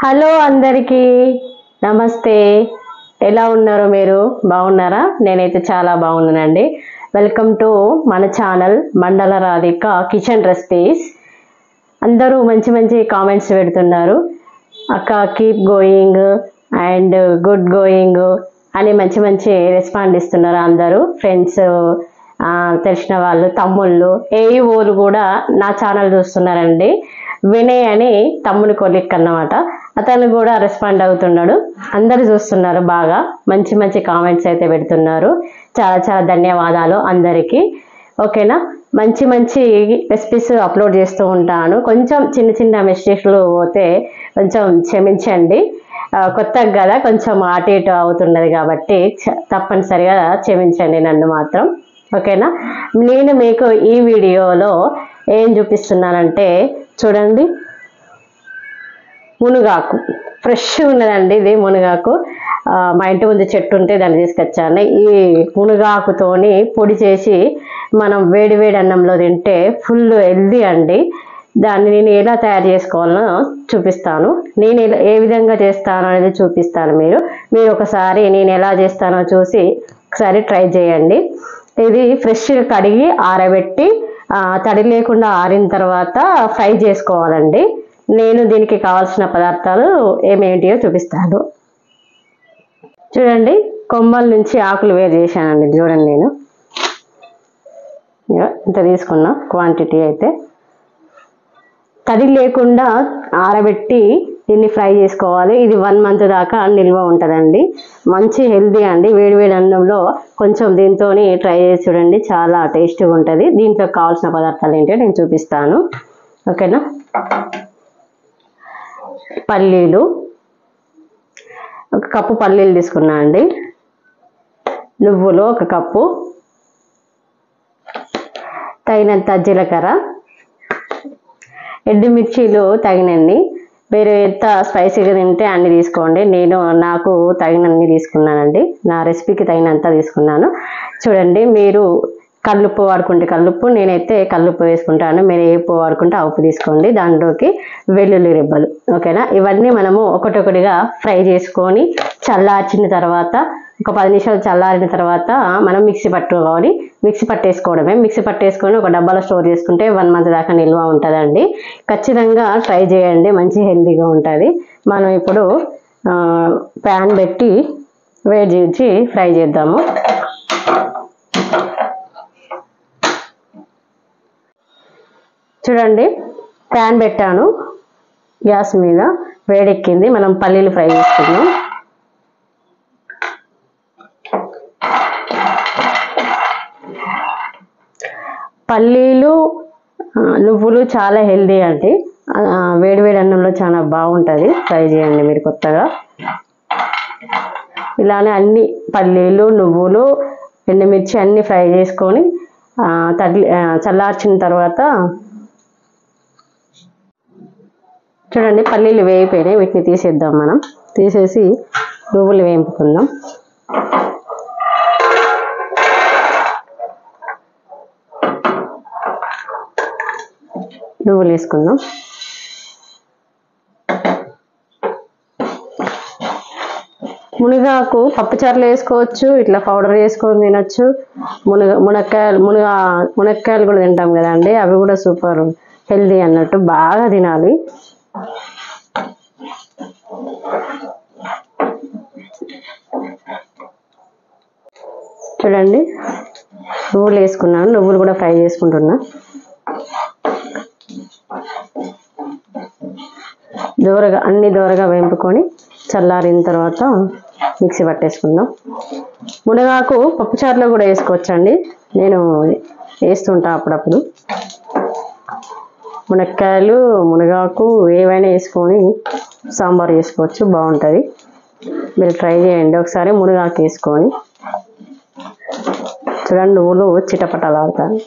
Hello అందరికీ నమస్తే. ఎలా ఉన్నారు? మీరు బాగున్నారా? నేనైతే చాలా బాగున్నానండి. వెల్కమ్ టు మన ఛానల్ మండల రాధిక కిచెన్ రెసిపీస్. అందరూ మంచి మంచి కామెంట్స్ పెడుతున్నారు. అక్క keep going and good going అని మంచి మంచి రెస్పాండ్ ఇస్తున్నారు. అందరూ ఫ్రెండ్స్, తెలిసిన వాళ్ళు, తమ్ముళ్ళు, ఏఈఓలు కూడా నా ఛానల్ చూస్తున్నారండి. వినయ్ అని తమ్ముని కొలిక్ అన్నమాట. అతను కూడా రెస్పాండ్ అవుతున్నాడు. అందరు చూస్తున్నారు. బాగా మంచి మంచి కామెంట్స్ అయితే పెడుతున్నారు. చాలా చాలా ధన్యవాదాలు అందరికీ. ఓకేనా, మంచి మంచి రెసిపీస్ అప్లోడ్ చేస్తూ ఉంటాను. కొంచెం చిన్న చిన్న మిస్టేక్లు పోతే కొంచెం క్షమించండి. కొత్తగా కదా, కొంచెం అటు ఇటు అవుతున్నది కాబట్టి తప్పనిసరిగా క్షమించండి నన్ను మాత్రం. ఓకేనా, నేను మీకు ఈ వీడియోలో ఏం చూపిస్తున్నానంటే చూడండి, మునగాకు ఫ్రెష్ ఉన్నదండి. ఇది మునగాకు మా ఇంటి ముందు చెట్టు ఉంటే దాన్ని తీసుకొచ్చాను. ఈ మునగాకుతోని పొడి చేసి మనం వేడి వేడి అన్నంలో తింటే ఫుల్ హెల్దీ అండి. దాన్ని నేను ఎలా తయారు చేసుకోవాలో చూపిస్తాను. నేను ఏ విధంగా చేస్తాను అనేది చూపిస్తాను. మీరు ఒకసారి నేను ఎలా చేస్తానో చూసి ఒకసారి ట్రై చేయండి. ఇది ఫ్రెష్గా కడిగి ఆరబెట్టి తడి లేకుండా ఆరిన తర్వాత ఫ్రై చేసుకోవాలండి. నేను దీనికి కావాల్సిన పదార్థాలు ఏమేంటియో చూపిస్తాను. చూడండి, కొమ్మల నుంచి ఆకులు వేరు చేశానండి. చూడండి, నేను ఇంత తీసుకున్నా క్వాంటిటీ. అయితే తడి లేకుండా ఆరబెట్టి దీన్ని ఫ్రై చేసుకోవాలి. ఇది 1 month దాకా నిల్వ ఉంటుందండి. మంచి హెల్దీ అండి. వేడివేడి అన్నంలో కొంచెం దీంతో ట్రై చేసి చూడండి, చాలా టేస్టీగా ఉంటుంది. దీంట్లో కావాల్సిన పదార్థాలు ఏంటో నేను చూపిస్తాను. ఓకేనా, పల్లీలు 1 కప్పు పల్లీలు తీసుకున్నా అండి. నువ్వులు 1 కప్పు, తగినంత జీలకర్ర, ఎండుమిర్చీలు తగినన్ని. మీరు ఎంత స్పైసీగా తింటే అన్ని తీసుకోండి. నాకు తగినన్ని తీసుకున్నానండి. నా రెసిపీకి తగినంత తీసుకున్నాను. చూడండి, మీరు కల్లుప్పు వాడుకుంటే కల్లుప్పు, నేనైతే కల్లుప్పు వేసుకుంటాను. మీరు ఏ ఉప్పు వాడుకుంటే ఆ ఉప్పు తీసుకోండి. దాంట్లోకి వెల్లుల్లి రెబ్బలు. ఓకేనా, ఇవన్నీ మనము ఒకటొకటిగా ఫ్రై చేసుకొని చల్లార్చిన తర్వాత, ఒక 10 నిమిషాలు చల్లారిన తర్వాత మనం మిక్సీ పట్టుకోవాలి. మిక్సీ పట్టేసుకోవడమే. మిక్సీ పట్టేసుకొని ఒక డబ్బాలో స్టోర్ చేసుకుంటే 1 month దాకా నిల్వ ఉంటుందండి. ఖచ్చితంగా ట్రై చేయండి, మంచి హెల్తీగా ఉంటుంది. మనం ఇప్పుడు ప్యాన్ పెట్టి వేడి చేసి ఫ్రై చేద్దాము. చూడండి, ప్యాన్ పెట్టాను గ్యాస్ మీద, వేడెక్కింది. మనం పల్లీలు ఫ్రై చేసుకుందాం. పల్లీలు, నువ్వులు చాలా హెల్దీ అండి. వేడివేడి అన్నంలో చాలా బాగుంటుంది. ట్రై చేయండి మీరు కొత్తగా. ఇలానే అన్ని పల్లీలు, నువ్వులు, ఎండుమిర్చి అన్ని ఫ్రై చేసుకొని చల్లార్చిన తర్వాత చూడండి, పల్లీలు వేగిపోయినాయి. వీటిని తీసేద్దాం. మనం తీసేసి నువ్వులు వేయించుకుందాం. నువ్వులు వేసుకుందాం. మునగాకు పప్పుచారులు వేసుకోవచ్చు, ఇట్లా పౌడర్ వేసుకొని తినొచ్చు. మునక్కాయలు కూడా తింటాం కదండి, అవి కూడా సూపర్ హెల్దీ అన్నట్టు. బాగా తినాలి. చూడండి, నువ్వులు వేసుకున్నాను. నువ్వులు కూడా ఫ్రై చేసుకుంటున్నా. దోరగా వేంపుకొని చల్లారిన తర్వాత మిక్సీ పట్టేసుకుందాం. మునగాకు పప్పుచారులో కూడా వేసుకోవచ్చండి. నేను వేస్తుంటా అప్పుడప్పుడు. మునక్కాయలు, మునగాకు ఏవైనా వేసుకొని సాంబార్ చేసుకోవచ్చు, బాగుంటుంది. మీరు ట్రై చేయండి ఒకసారి మునగాకు వేసుకొని. చూడండి, నువ్వులు చిటపటలాడతాయి.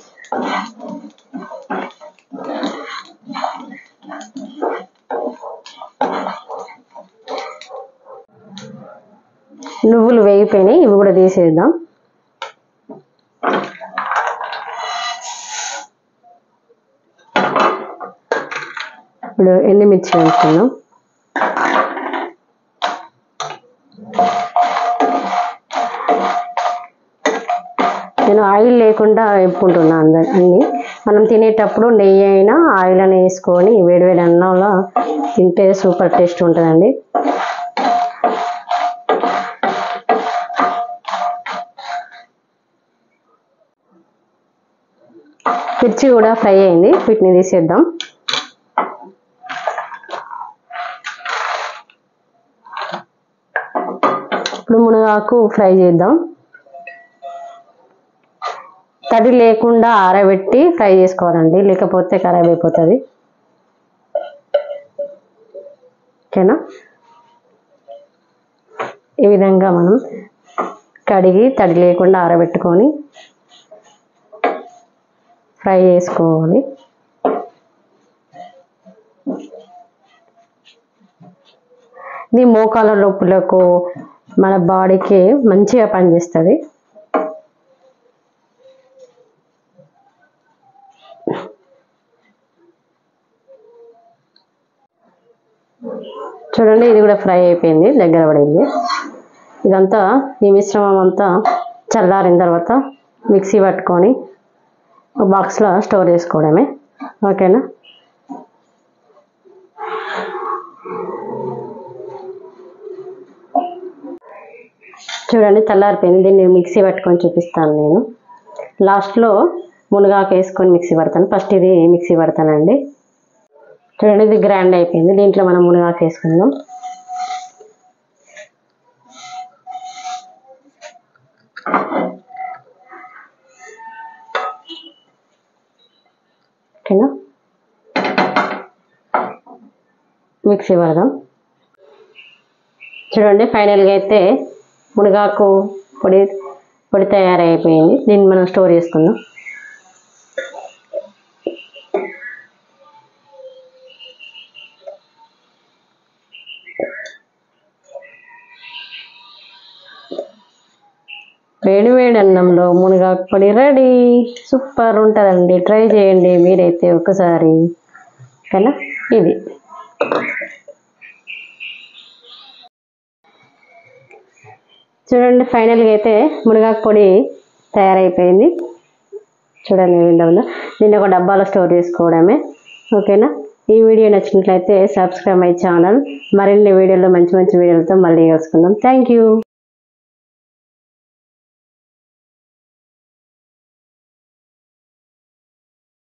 నువ్వులు వేగిపోయినాయి, ఇవి కూడా తీసేద్దాం. ఇప్పుడు ఎండుమిర్చి వేసుకుందాం. నేను ఆయిల్ లేకుండా వేపుకుంటున్నాను అన్నీ. మనం తినేటప్పుడు నెయ్యి అయినా ఆయిల్ అని వేసుకొని వేడివేడి అన్నంలో తింటే సూపర్ టేస్ట్ ఉంటుందండి. మిర్చి కూడా ఫ్రై అయింది, వీటిని తీసేద్దాం. ఇప్పుడు మునగాకు ఫ్రై చేద్దాం. తడి లేకుండా ఆరబెట్టి ఫ్రై చేసుకోవాలండి, లేకపోతే ఖరాబ్ అయిపోతుంది. ఓకేనా? ఈ విధంగా మనం కడిగి తడి లేకుండా ఆరబెట్టుకొని ఫ్రై చేసుకోవాలి. ఇది మోకాల నొప్పులకు మన బాడీకి మంచిగా పనిచేస్తుంది. చూడండి, ఇది కూడా ఫ్రై అయిపోయింది, దగ్గర పడింది. ఇదంతా ఈ మిశ్రమం అంతా చల్లారిన తర్వాత మిక్సీ పట్టుకొని బాక్స్లో స్టోర్ చేసుకోవడమే. ఓకేనా? చూడండి, చల్లారిపోయింది. దీన్ని మిక్సీ పట్టుకొని చూపిస్తాను నేను. లాస్ట్లో మునగాకు వేసుకొని మిక్సీ పడతాను. ఫస్ట్ ఇది మిక్సీ పడతానండి. చూడండి, ఇది గ్రైండ్ అయిపోయింది. దీంట్లో మనం మునగాకు వేసుకుందాం. ఓకేనా? మిక్సీ పడదాం. చూడండి, ఫైనల్గా అయితే మునగాకు పొడి తయారైపోయింది. దీన్ని మనం స్టోర్ చేసుకుందాం. వేడి వేడి అన్నంలో మునగాకు పొడి రెడీ. సూపర్ ఉంటుందండి, ట్రై చేయండి మీరైతే ఒకసారి. ఓకేనా? ఇది చూడండి, ఫైనల్గా అయితే మునగాకు పొడి తయారైపోయింది. చూడండి ఏ విధంగా ఉందో. దీన్ని ఒక డబ్బాలో స్టోర్ చేసుకోవడమే. ఓకేనా? ఈ వీడియో నచ్చినట్లయితే సబ్స్క్రైబ్ మై ఛానల్. మరిన్ని వీడియోలో మంచి మంచి వీడియోలతో మళ్ళీ కలుసుకుందాం. Thank you.